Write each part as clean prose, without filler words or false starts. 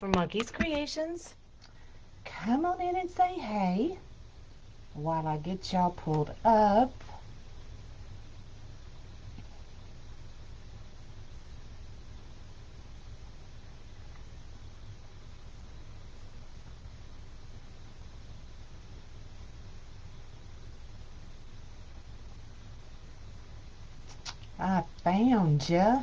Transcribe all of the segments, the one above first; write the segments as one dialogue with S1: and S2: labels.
S1: Monkey's Creations. Come on in and say hey while I get y'all pulled up. I found ya.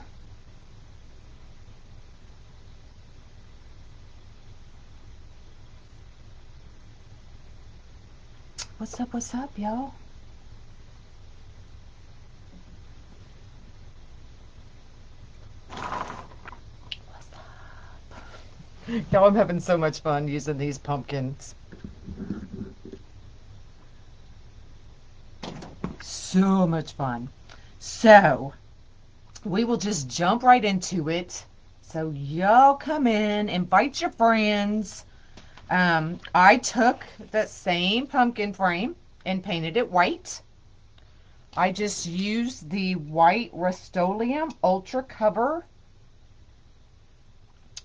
S1: What's up, y'all? Y'all, I'm having so much fun using these pumpkins. So much fun. So, we will just jump right into it. So, y'all come in, invite your friends. I took the same pumpkin frame and painted it white. I just used the white Rust-Oleum Ultra Cover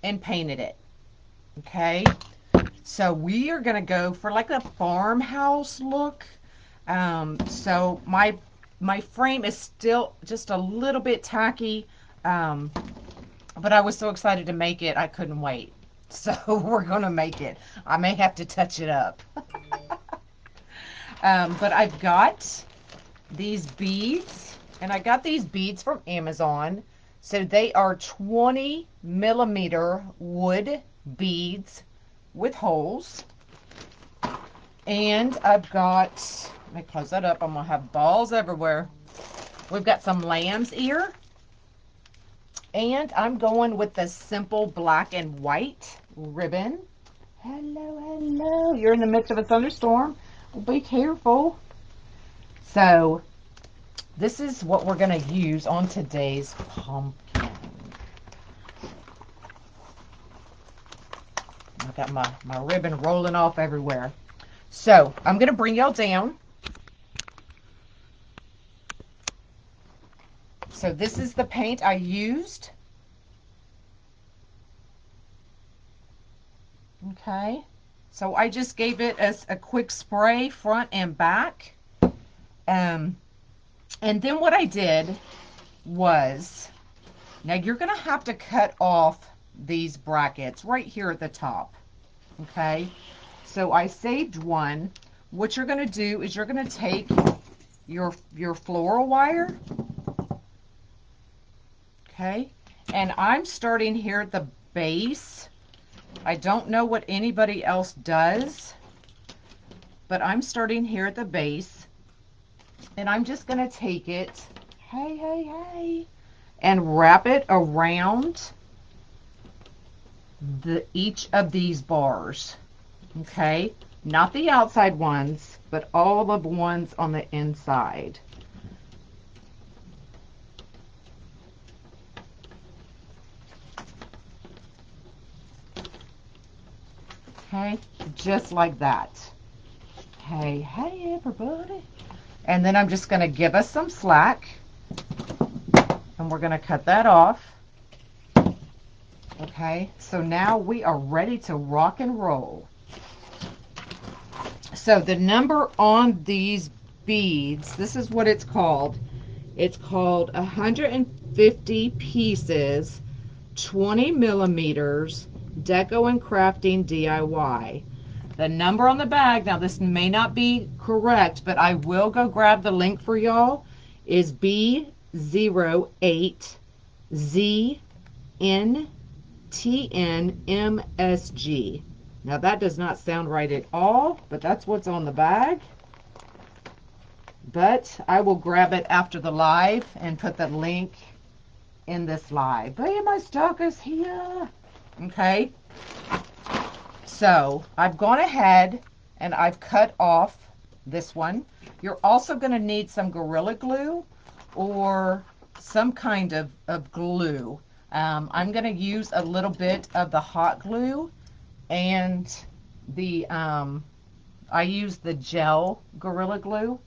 S1: and painted it. Okay, so we are gonna go for like a farmhouse look. So my frame is still just a little bit tacky, but I was so excited to make it, I couldn't wait. So we're gonna make it. I may have to touch it up. But I've got these beads, and I got these beads from Amazon. So they are 20 millimeter wood beads with holes. And I've got, let me close that up, I'm gonna have balls everywhere. We've got some lamb's ear, and I'm going with the simple black and white ribbon. Hello, you're in the midst of a thunderstorm. Well, be careful. So this is what we're going to use on today's pumpkin. I got my ribbon rolling off everywhere. So I'm going to bring y'all down. So this is the paint I used. Okay. So I just gave it as a quick spray front and back. And then what I did was, now you're going to have to cut off these brackets right here at the top. Okay, so I saved one. What you're going to do is you're going to take your floral wire. Okay, and I'm starting here at the base. I don't know what anybody else does, but I'm starting here at the base. And I'm just going to take it, hey, and wrap it around each of these bars. Okay, not the outside ones, but all of the ones on the inside. Okay, just like that. Hey, everybody. And then I'm just going to give us some slack, and we're going to cut that off. Okay, so now we are ready to rock and roll. So the number on these beads, this is what it's called. It's called 150 pieces, 20 millimeters, Deco and Crafting DIY. The number on the bag, now this may not be correct, but I will go grab the link for y'all, is B08ZNTNMSG. Now that does not sound right at all, but that's what's on the bag. But I will grab it after the live and put the link in this live. Hey, my stock is here. Okay. So I've gone ahead and I've cut off this one. You're also going to need some Gorilla Glue or some kind of glue. I'm going to use a little bit of the hot glue, and the I use the gel Gorilla Glue,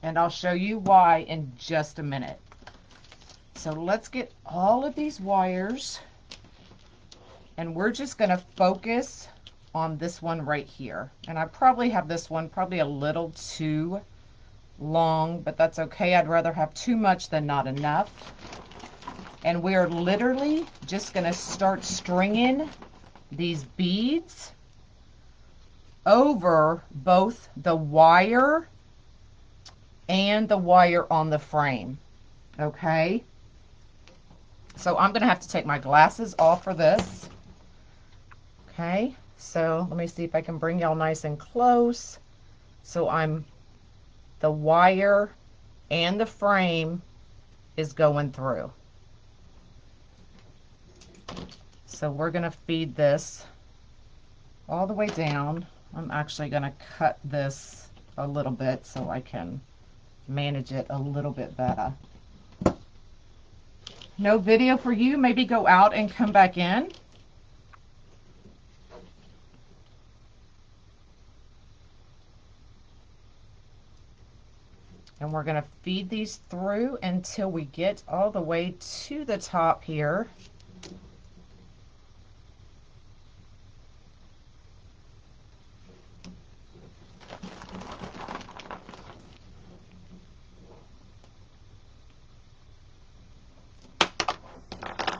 S1: and I'll show you why in just a minute. So let's get all of these wires And we're just going to focus on this one right here. And I probably have this one probably a little too long, but that's okay. I'd rather have too much than not enough. And we're literally just going to start stringing these beads over both the wire and the wire on the frame. Okay? So I'm going to have to take my glasses off for this. Okay? So let me see if I can bring y'all nice and close. So the wire and the frame is going through. So we're going to feed this all the way down. I'm actually going to cut this a little bit so I can manage it a little bit better. No video for you. Maybe go out and come back in. And we're going to feed these through until we get all the way to the top here.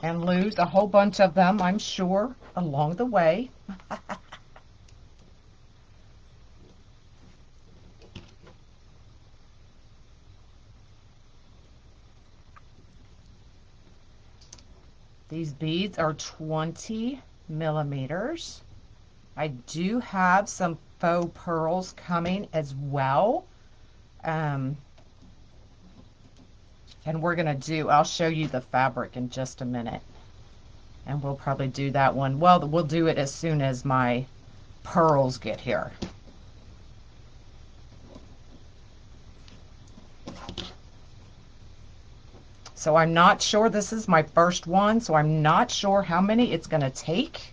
S1: And lose a whole bunch of them, I'm sure, along the way. These beads are 20 millimeters. I do have some faux pearls coming as well. And we're going to I'll show you the fabric in just a minute. And we'll probably do that one. Well, we'll do it as soon as my pearls get here. So I'm not sure, this is my first one, so I'm not sure how many it's going to take.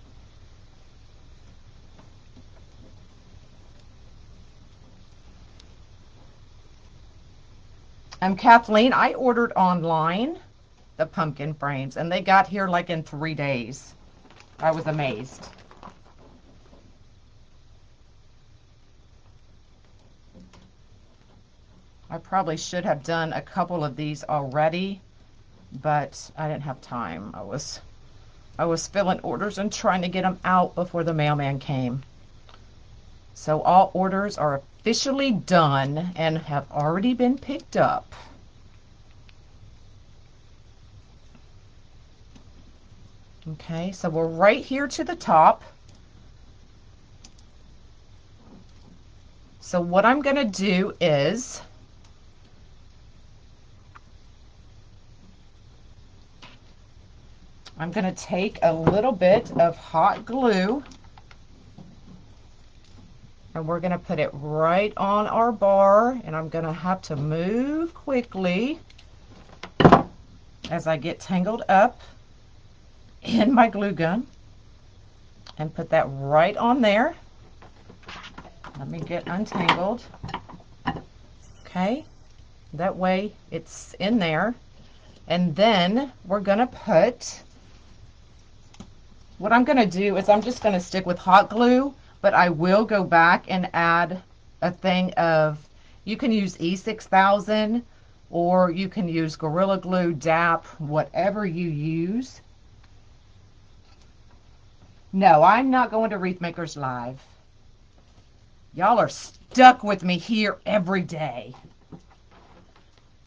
S1: Kathleen, I ordered online the pumpkin frames, and they got here like in 3 days. I was amazed. I probably should have done a couple of these already, but I didn't have time. I was filling orders and trying to get them out before the mailman came. So all orders are officially done and have already been picked up. Okay, so we're right here to the top. So what I'm going to do is I'm going to take a little bit of hot glue and we're going to put it right on our bar, and I'm going to have to move quickly as I get tangled up in my glue gun, and put that right on there. Let me get untangled. Okay, that way it's in there. And then we're going to put, what I'm going to do is I'm just going to stick with hot glue, but I will go back and add a thing of, you can use E6000 or you can use Gorilla Glue, DAP, whatever you use. No, I'm not going to Wreath Makers Live. Y'all are stuck with me here every day.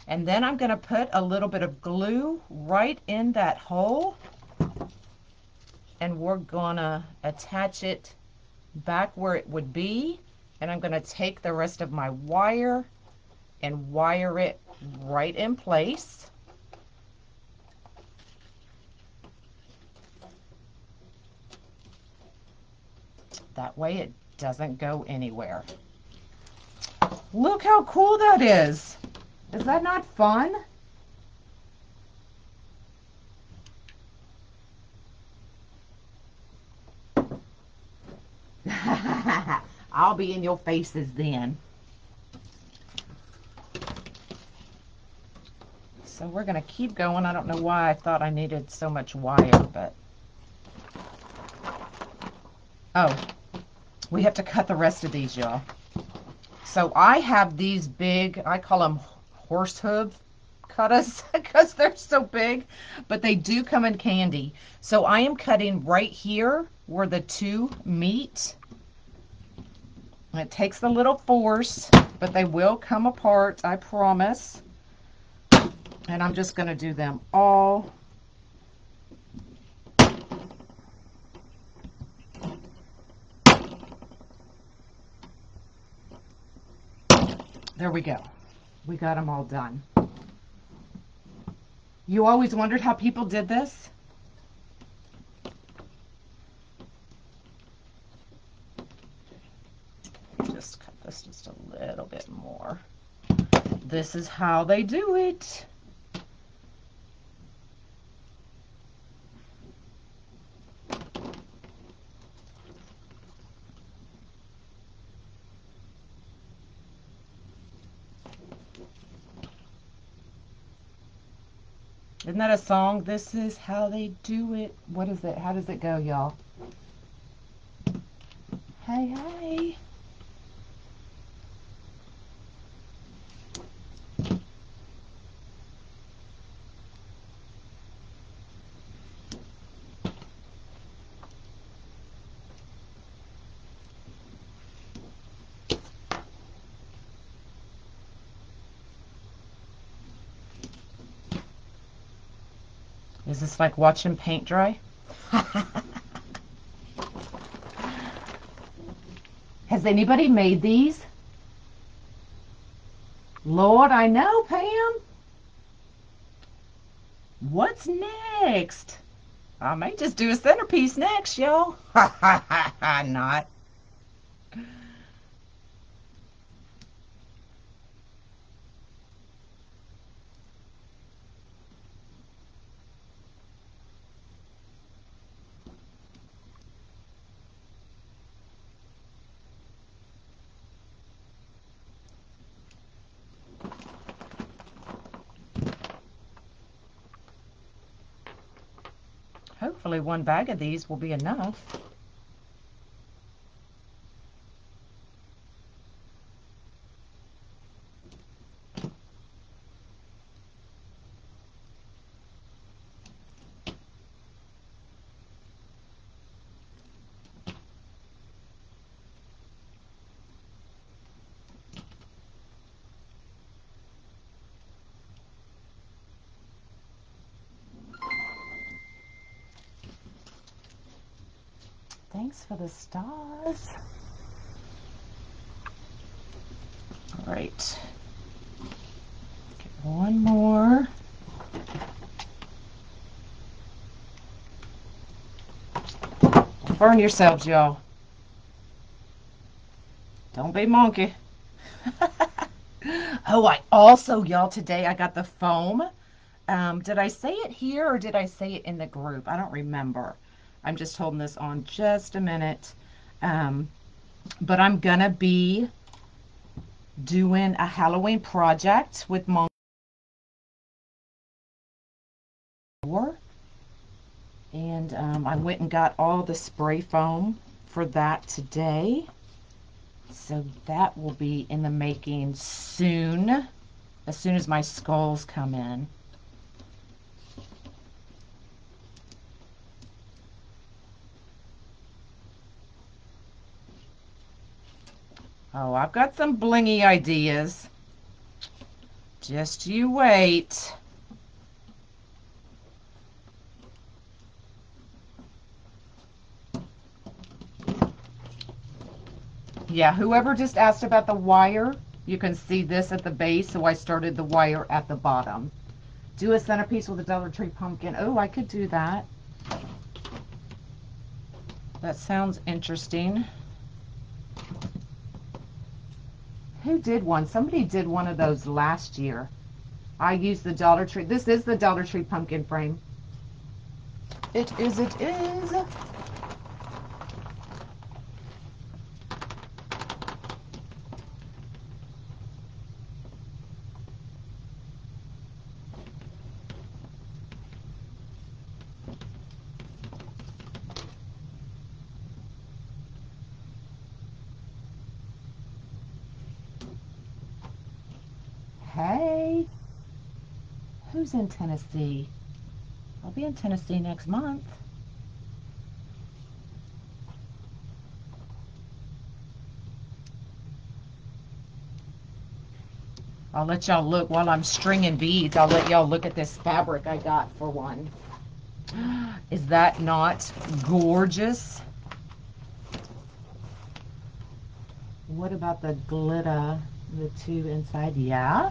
S1: And then I'm going to put a little bit of glue right in that hole. And we're going to attach it back where it would be. And I'm going to take the rest of my wire and wire it right in place. That way it doesn't go anywhere. Look how cool that is. Is that not fun? I'll be in your faces then. So we're going to keep going. I don't know why I thought I needed so much wire, but Oh, we have to cut the rest of these, y'all. So I have these big, I call them horse hoof cutters because they're so big, but they do come in candy. So I am cutting right here where the two meet. It takes a little force, but they will come apart, I promise. And I'm just going to do them all. There we go. We got them all done. You always wondered how people did this? Just cut this just a little bit more. This is how they do it. Isn't that a song? This is how they do it. What is it? How does it go, y'all? Hey, hey. Is this like watching paint dry? Has anybody made these? Lord, I know, Pam. What's next? I may just do a centerpiece next, y'all. Not. Hopefully one bag of these will be enough. Thanks for the stars. All right. Get one more. Don't burn yourselves, y'all. Don't be monkey. Oh, I also, y'all, today I got the foam. Did I say it here or did I say it in the group? I don't remember. I'm just holding this on just a minute. But I'm gonna be doing a Halloween project with Monk. And I went and got all the spray foam for that today. So that will be in the making soon, as soon as my skulls come in. Oh, I've got some blingy ideas. Just you wait. Yeah, whoever just asked about the wire, you can see this at the base, so I started the wire at the bottom. Do a centerpiece with a Dollar Tree pumpkin. Oh, I could do that. That sounds interesting. Who did one? Somebody did one of those last year. I used the Dollar Tree. This is the Dollar Tree pumpkin frame. It is, it is. Hey, who's in Tennessee? I'll be in Tennessee next month. I'll let y'all look while I'm stringing beads. I'll let y'all look at this fabric I got for one. Is that not gorgeous? What about the glitter, the two inside? Yeah,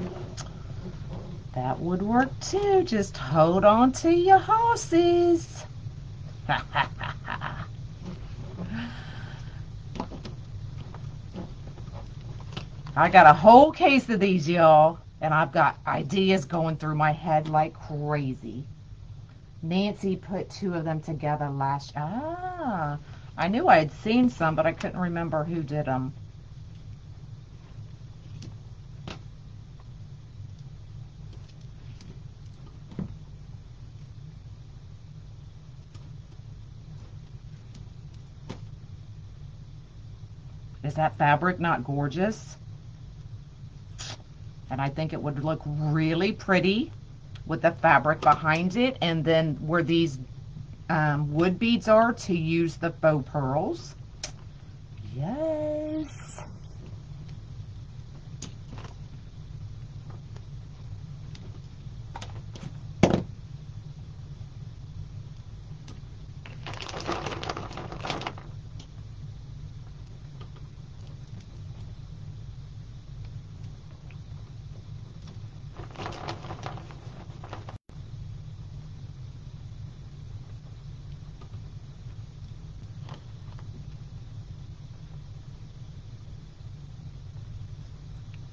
S1: that would work too. Just hold on to your horses. I got a whole case of these, y'all, and I've got ideas going through my head like crazy. Nancy put two of them together last. I knew I had seen some, but I couldn't remember who did them. Is that fabric not gorgeous? And I think it would look really pretty with the fabric behind it, and then where these wood beads are, to use the faux pearls. Yes.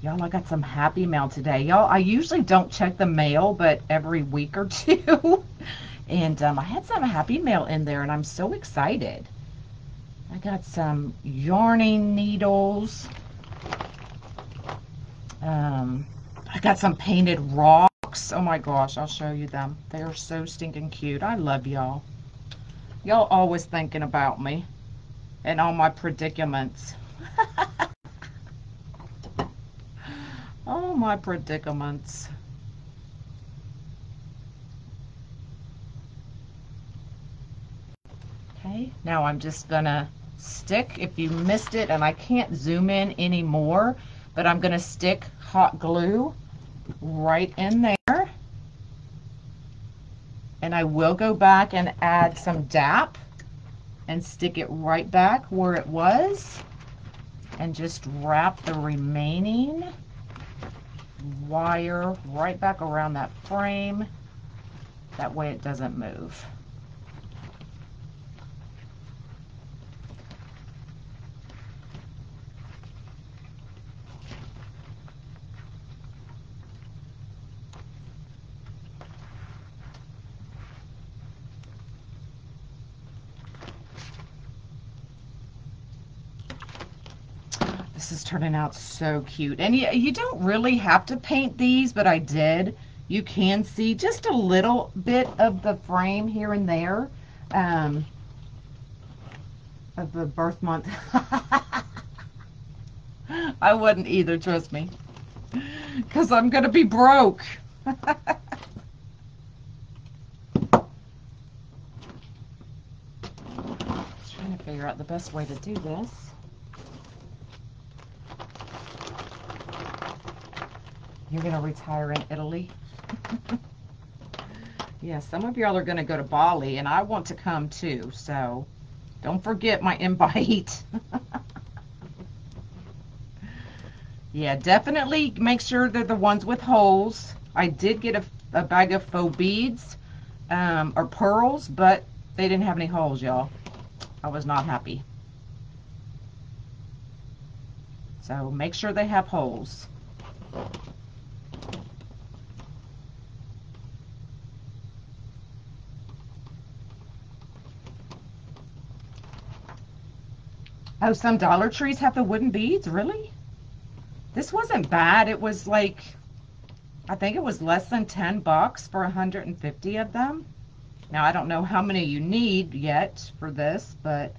S1: Y'all, I got some happy mail today. Y'all, I usually don't check the mail, but every week or two. And I had some happy mail in there, and I'm so excited. I got some yarning needles. I got some painted rocks. Oh my gosh, I'll show you them. They are so stinking cute. I love y'all. Y'all always thinking about me and all my predicaments. Oh, my predicaments. Okay, now I'm just gonna stick, if you missed it, and I can't zoom in anymore, but I'm gonna stick hot glue right in there. And I will go back and add some DAP and stick it right back where it was, and just wrap the remaining wire right back around that frame. That way it doesn't move. This is turning out so cute. And you don't really have to paint these, but I did. You can see just a little bit of the frame here and there of the birth month. I wouldn't either, trust me, because I'm going to be broke. Trying to figure out the best way to do this. You're going to retire in Italy? Yeah, some of y'all are going to go to Bali, and I want to come too, so don't forget my invite. Yeah, definitely make sure they're the ones with holes. I did get a bag of faux beads or pearls, but they didn't have any holes, y'all. I was not happy. So make sure they have holes. Oh, some Dollar Trees have the wooden beads? Really? This wasn't bad. It was like, I think it was less than 10 bucks for 150 of them. Now, I don't know how many you need yet for this, but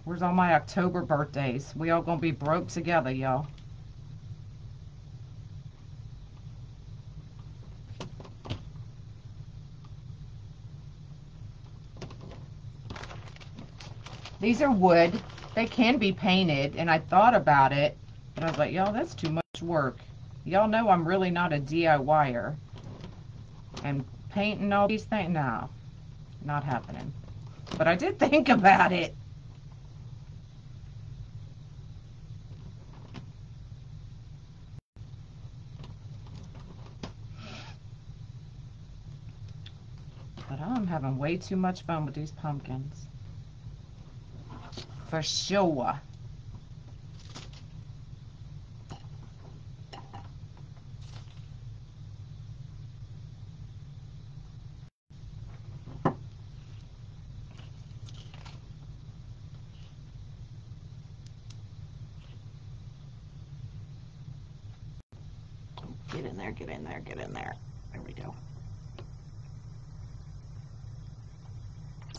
S1: Where's all my October birthdays? We all gonna be broke together, y'all. These are wood. They can be painted, and I thought about it, but I was like, y'all, that's too much work. Y'all know I'm really not a DIYer. And painting all these things, no, not happening. But I did think about it. But I'm having way too much fun with these pumpkins. For sure. Get in there, get in there, get in there. There we go.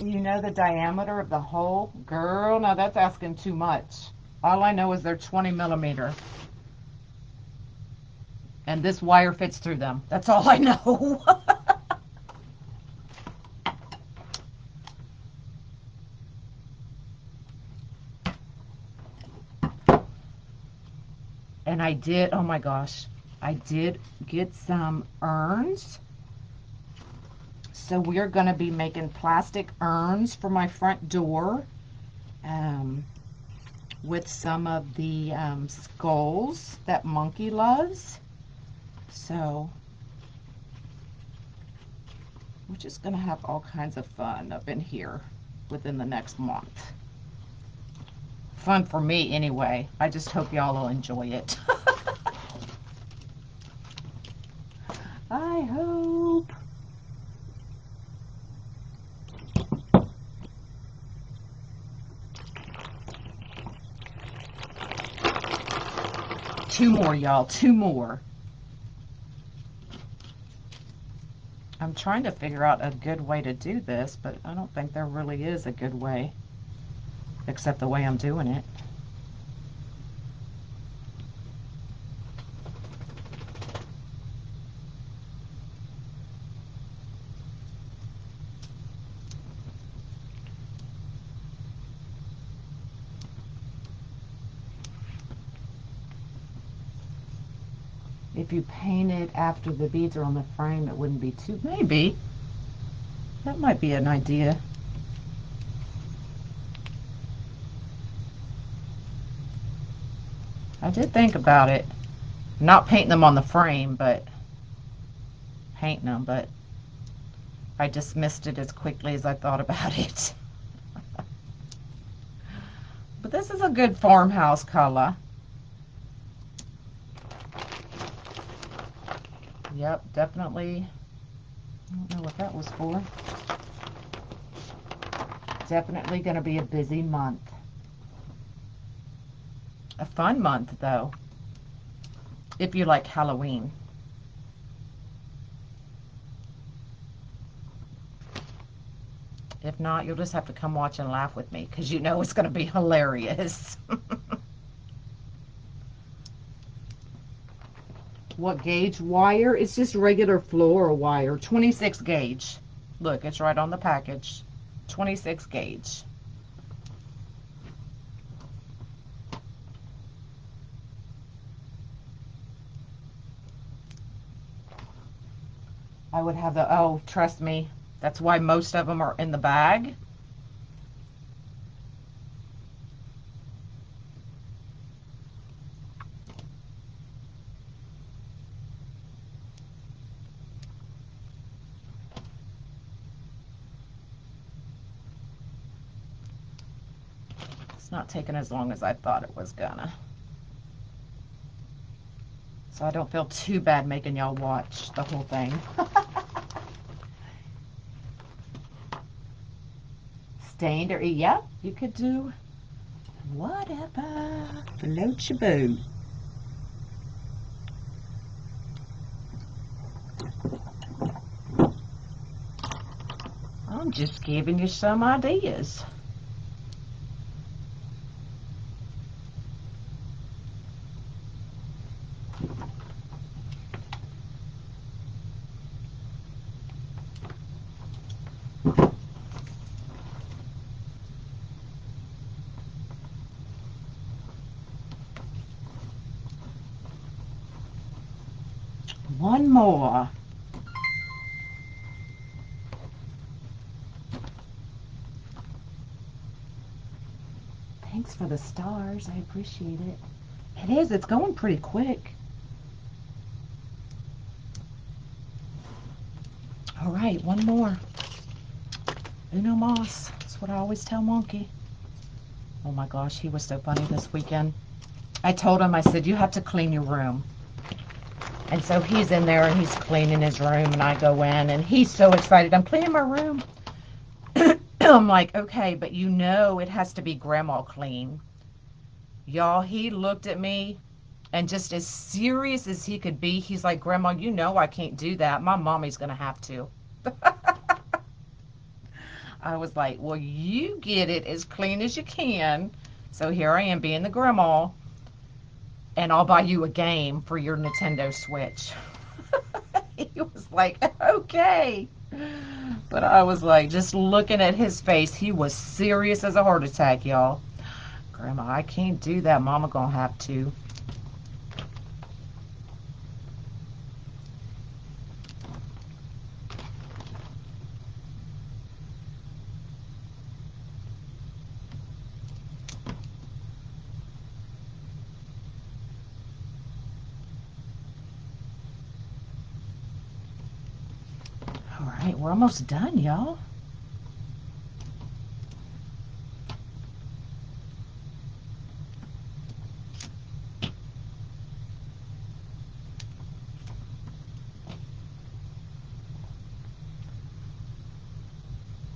S1: You know the diameter of the hole? Girl, now that's asking too much. All I know is they're 20 millimeter. And this wire fits through them. That's all I know. And I did, oh my gosh, I did get some urns. So we're going to be making plastic urns for my front door with some of the skulls that Monkey loves. So we're just going to have all kinds of fun up in here within the next month. Fun for me anyway. I just hope y'all will enjoy it. I hope. Two more, y'all. Two more. I'm trying to figure out a good way to do this, but I don't think there really is a good way, except the way I'm doing it. If you painted after the beads are on the frame, it wouldn't be too, maybe. That might be an idea. I did think about it. Not painting them on the frame, but painting them, but I dismissed it as quickly as I thought about it. But this is a good farmhouse color. Yep, definitely. I don't know what that was for. Definitely going to be a busy month. A fun month, though, if you like Halloween. If not, you'll just have to come watch and laugh with me, because you know it's going to be hilarious. What gauge wire? It's just regular floral wire, 26 gauge. Look, it's right on the package. 26 gauge. I would have the, oh, trust me, that's why most of them are in the bag. It's not taking as long as I thought it was gonna. So I don't feel too bad making y'all watch the whole thing. Stained or, yeah, you could do whatever. Float your boat. I'm just giving you some ideas. one more. Thanks for the stars. I appreciate it. It is. It's going pretty quick. All right, one more. Uno mas. That's what I always tell Monkey. Oh my gosh, he was so funny this weekend. I told him, I said, you have to clean your room. And so he's in there and he's cleaning his room, and I go in and he's so excited. I'm cleaning my room. I'm like, okay, but you know it has to be grandma clean. Y'all, he looked at me and just as serious as he could be, he's like, Grandma, you know I can't do that. My mommy's going to have to. I was like, well, you get it as clean as you can. So here I am being the grandma, and I'll buy you a game for your Nintendo Switch. He was like, okay. But I was like, just looking at his face, he was serious as a heart attack, y'all. Grandma, I can't do that. Mama gonna have to. All right, we're almost done, y'all.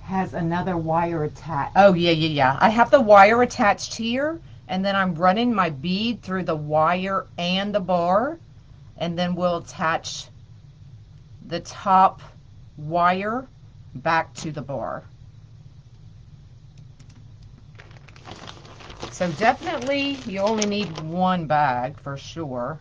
S1: Has another wire attached. Oh, yeah. I have the wire attached here, and then I'm running my bead through the wire and the bar, and then we'll attach the top wire back to the bar. So definitely you only need one bag for sure.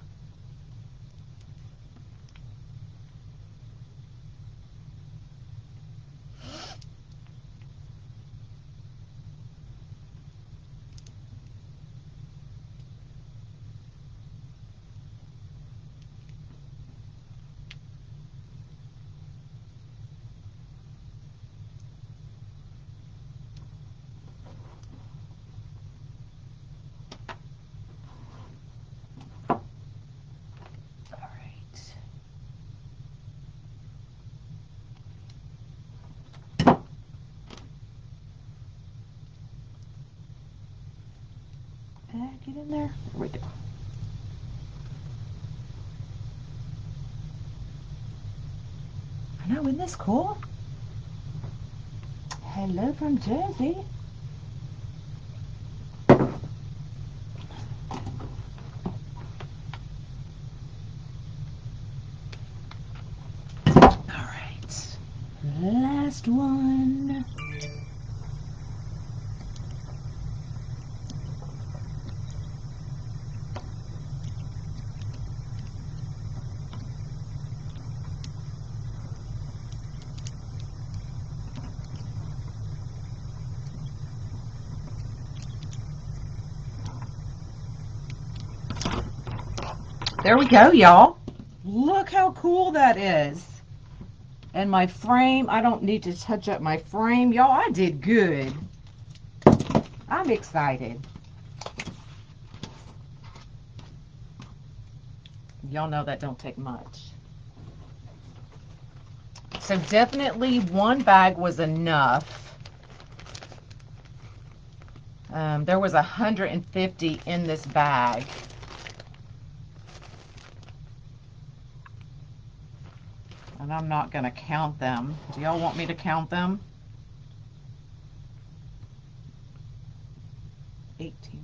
S1: Get in there. There we go. I know, isn't this cool? Hello from Jersey. All right. Last one. There we go, y'all. Look how cool that is. And my frame, I don't need to touch up my frame. Y'all, I did good. I'm excited. Y'all know that don't take much. So definitely one bag was enough. There was 150 in this bag. And I'm not going to count them. Do y'all want me to count them? 18, 20.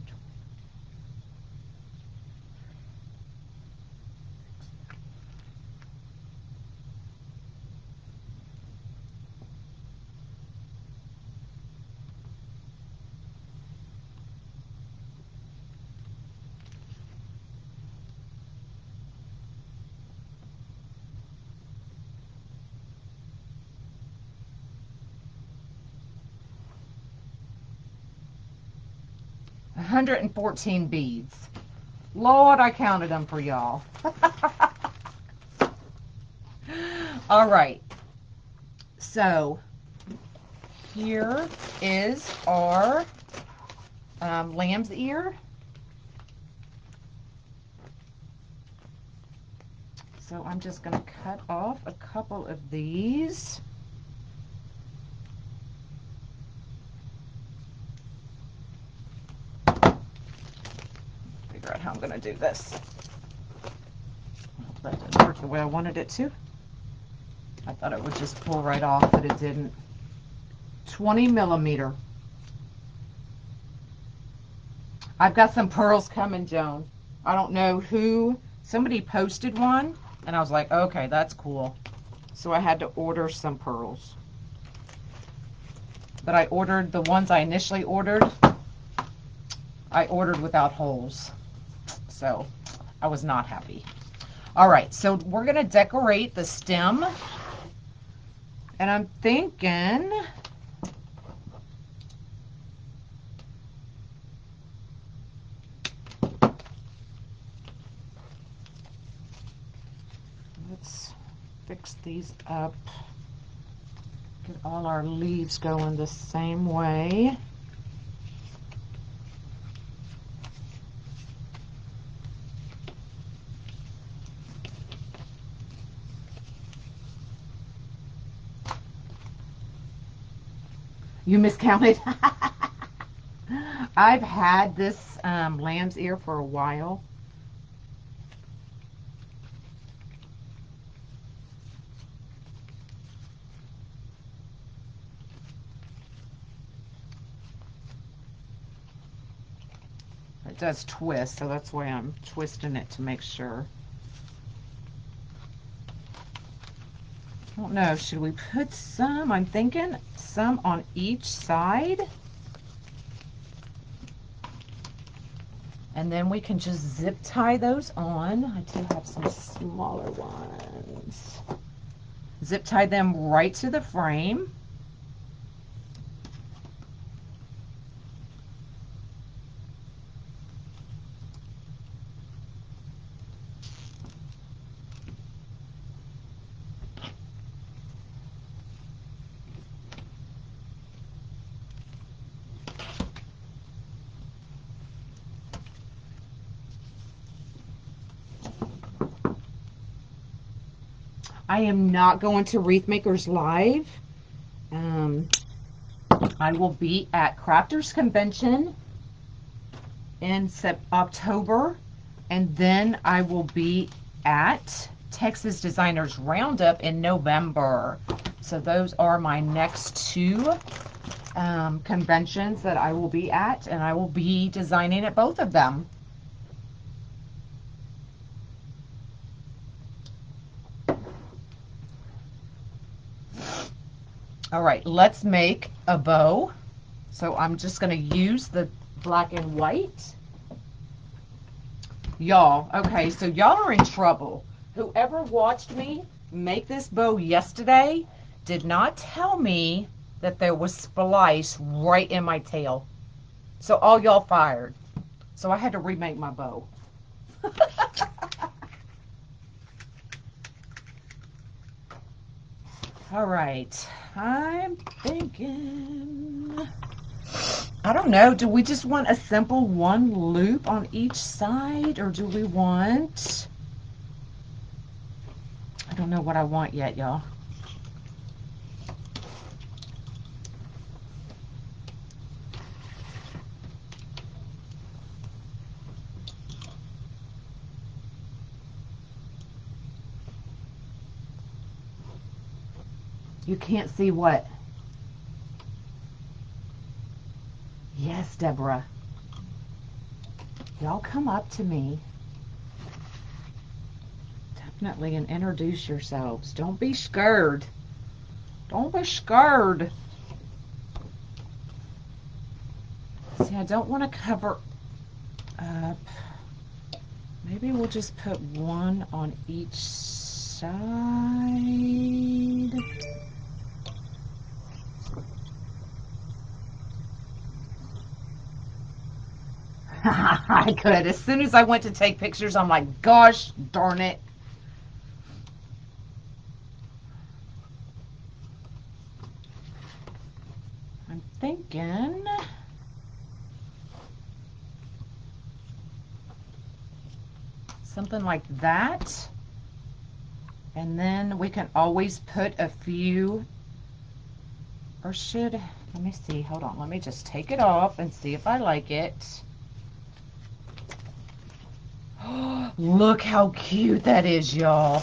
S1: $114 beads. Lord, I counted them for y'all. All right. So here is our lamb's ear. So I'm just going to cut off a couple of these. Figure out how I'm going to do this. That didn't work the way I wanted it to. I thought it would just pull right off, but it didn't. 20 millimeter. I've got some pearls coming, Joan. I don't know who. Somebody posted one, and I was like, okay, that's cool. So I had to order some pearls. But I ordered the ones I initially ordered. I ordered without holes. So I was not happy. All right, so we're going to decorate the stem. And I'm thinking... let's fix these up. Get all our leaves going the same way. You miscounted? I've had this lamb's ear for a while. It does twist, so that's why I'm twisting it to make sure. I don't know, should we put some, I'm thinking some on each side. And then we can just zip tie those on. I do have some smaller ones. Zip tie them right to the frame. I am not going to Wreath Makers Live. I will be at Crafters Convention in October, and then I will be at Texas Designers Roundup in November. So those are my next two conventions that I will be at, and I will be designing at both of them. All right, let's make a bow. So I'm just going to use the black and white. Y'all, okay, so y'all are in trouble. Whoever watched me make this bow yesterday did not tell me that there was splice right in my tail. So all y'all fired. So I had to remake my bow. All right, I'm thinking, I don't know, do we just want a simple one loop on each side, or do we want, I don't know what I want yet, y'all. You can't see what? Yes, Deborah. Y'all come up to me. Definitely, and introduce yourselves. Don't be scared. Don't be scared. See, I don't want to cover up. Maybe we'll just put one on each side. I could. As soon as I went to take pictures, I'm like, gosh darn it. thinking something like that. And then we can always put a few, or should, let me see, hold on, let me just take it off and see if I like it. Look how cute that is, y'all.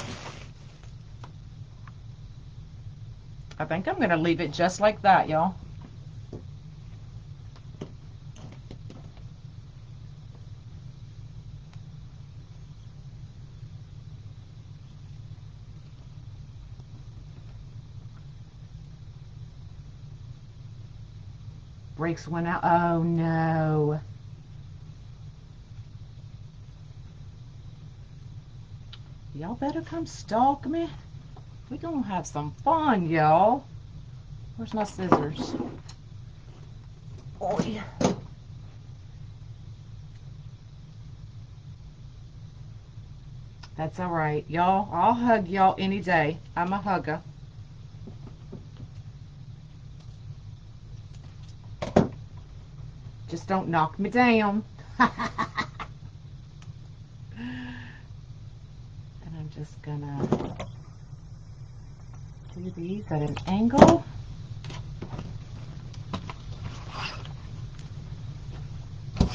S1: I think I'm going to leave it just like that, y'all. Brakes went out. Oh, no. Y'all better come stalk me. We're going to have some fun, y'all. Where's my scissors? Oh, yeah. That's all right. Y'all, I'll hug y'all any day. I'm a hugger. Just don't knock me down. And I'm just gonna do these at an angle. Get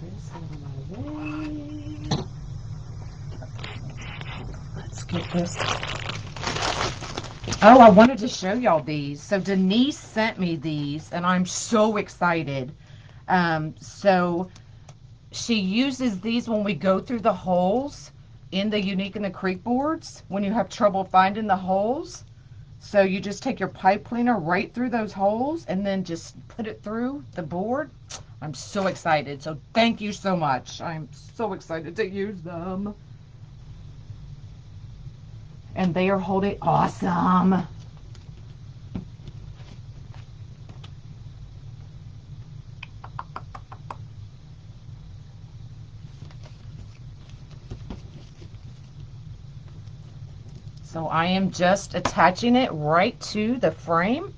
S1: this out of my way. Let's get this. Oh, I wanted to show y'all these. So Denise sent me these, and I'm so excited. So she uses these when we go through the holes in the Unique and the Creek boards when you have trouble finding the holes. So you just take your pipe cleaner right through those holes and then just put it through the board. I'm so excited. So thank you so much. I'm so excited to use them. And they are holding awesome. So I am just attaching it right to the frame.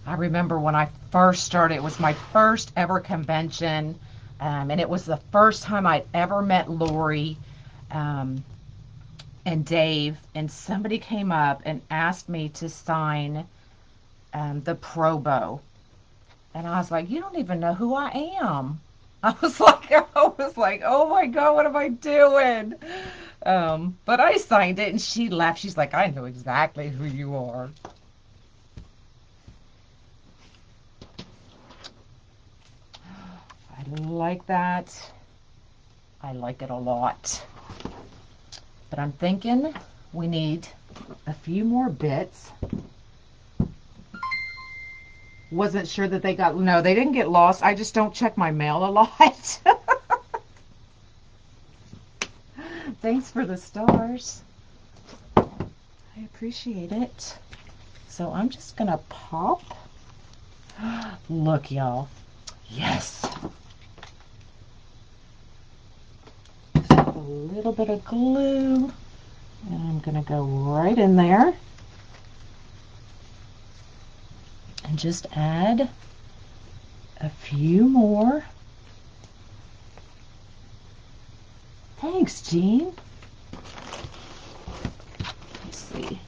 S1: I remember when I first started, it was my first ever convention, and it was the first time I'd ever met Lori and Dave, and somebody came up and asked me to sign the Pro Bow. And I was like, you don't even know who I am. I was like, oh my God, what am I doing? But I signed it, and she laughed. She's like, I know exactly who you are. I like that. I like it a lot. But I'm thinking we need a few more bits. Wasn't sure that they got, no, they didn't get lost. I just don't check my mail a lot. Thanks for the stars. I appreciate it. So I'm just going to pop. Look, y'all. Yes. A little bit of glue. And I'm going to go right in there. And just add a few more. Thanks, Jean. Let's see.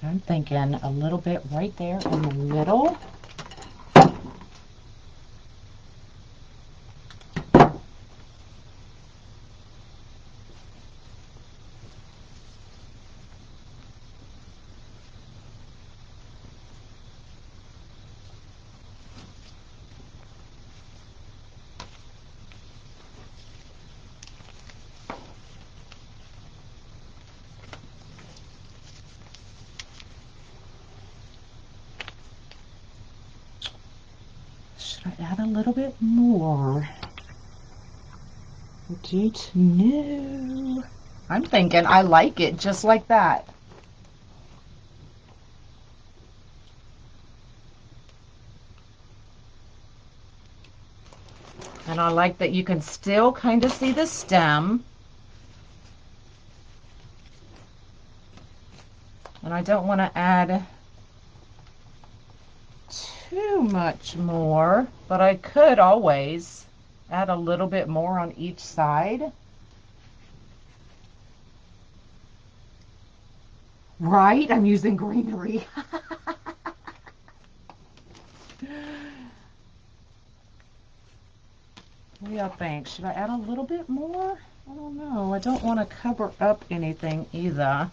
S1: I'm thinking a little bit right there in the middle. Should I add a little bit more? I don't know. I'm thinking I like it just like that. And I like that you can still kind of see the stem. And I don't want to add too much more, but I could always add a little bit more on each side. Right? I'm using greenery. What do y'all think? Should I add a little bit more? I don't know. I don't want to cover up anything either.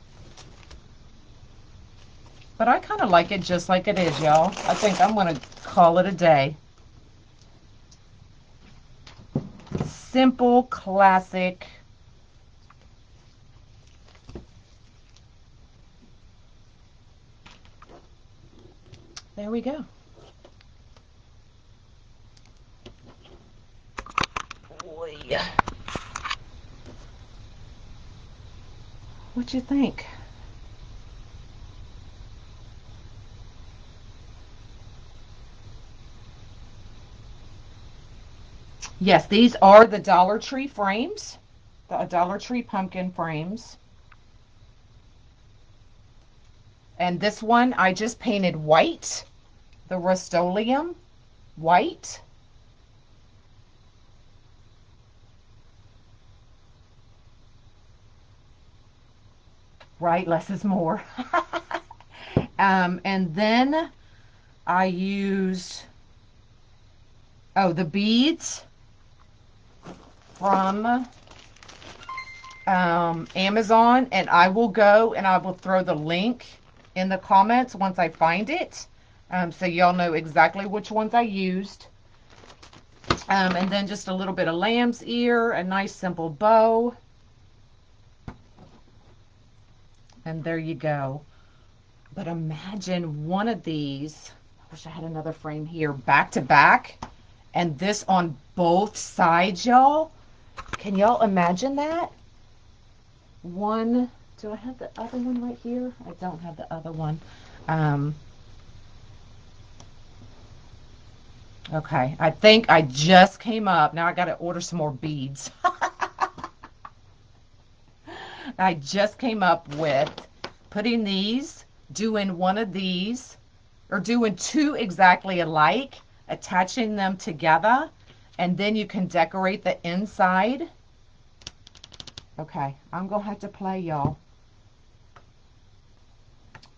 S1: But I kind of like it just like it is, y'all. I think I'm going to call it a day. Simple, classic. There we go. Boy. What you think? Yes, these are the Dollar Tree frames, the Dollar Tree pumpkin frames. And this one I just painted white, the Rust-Oleum white. Right, less is more. And then I used, the beads from Amazon, and I will go and I will throw the link in the comments once I find it, so y'all know exactly which ones I used. And then just a little bit of lamb's ear, a nice simple bow, and there you go. But imagine one of these, I wish I had another frame here, back to back, and this on both sides, y'all. Can y'all imagine that? One, do I have the other one right here? I don't have the other one. Okay, I think I just came up. Now I got to order some more beads. I just came up with putting these, doing one of these, or doing two exactly alike, attaching them together, and then you can decorate the inside. Okay, I'm going to have to play, y'all.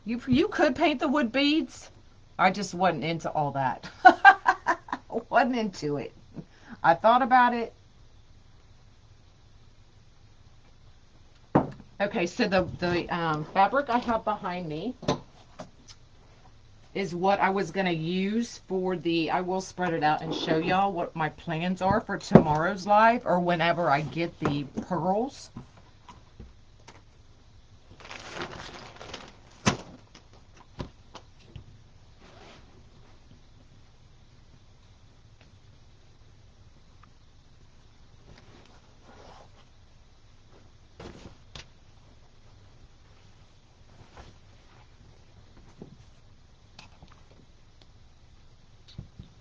S1: You could paint the wood beads. I just wasn't into all that. Wasn't into it. I thought about it. Okay, so the fabric I have behind me is what I was going to use for the, I will spread it out and show y'all what my plans are for tomorrow's live, or whenever I get the pearls.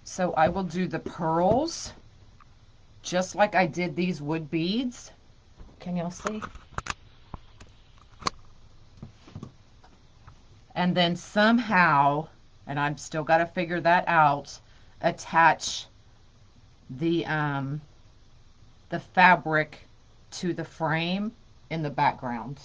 S1: So I will do the pearls just like I did these wood beads. Can y'all see? And then somehow, and I've still got to figure that out, attach the fabric to the frame in the background.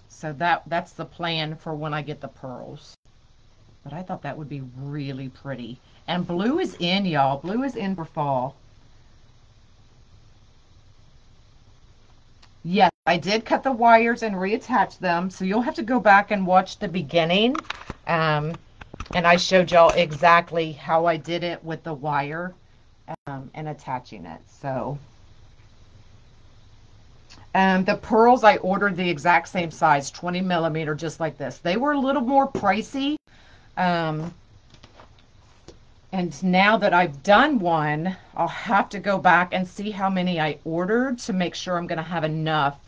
S1: So that's the plan for when I get the pearls. But I thought that would be really pretty. And blue is in, y'all. Blue is in for fall. Yes, I did cut the wires and reattach them. So you'll have to go back and watch the beginning. And I showed y'all exactly how I did it with the wire and attaching it. So The pearls, I ordered the exact same size, 20 millimeter, just like this. They were a little more pricey. And now that I've done one, I'll have to go back and see how many I ordered to make sure I'm going to have enough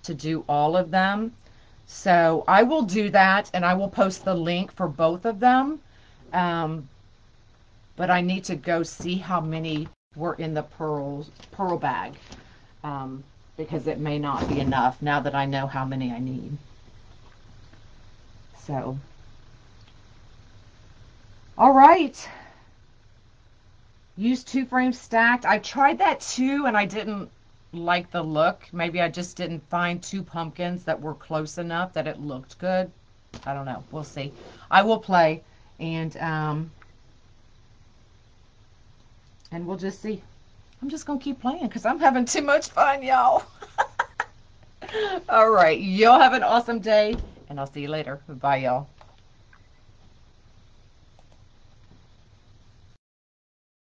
S1: to do all of them. So I will do that, and I will post the link for both of them. But I need to go see how many were in the pearl bag. Because it may not be enough now that I know how many I need. So, all right. Use 2 frames stacked. I tried that too, and I didn't like the look. Maybe I just didn't find 2 pumpkins that were close enough that it looked good. I don't know. We'll see. I will play, and we'll just see. I'm just going to keep playing because I'm having too much fun, y'all. All right. Y'all have an awesome day, and I'll see you later. Bye, y'all.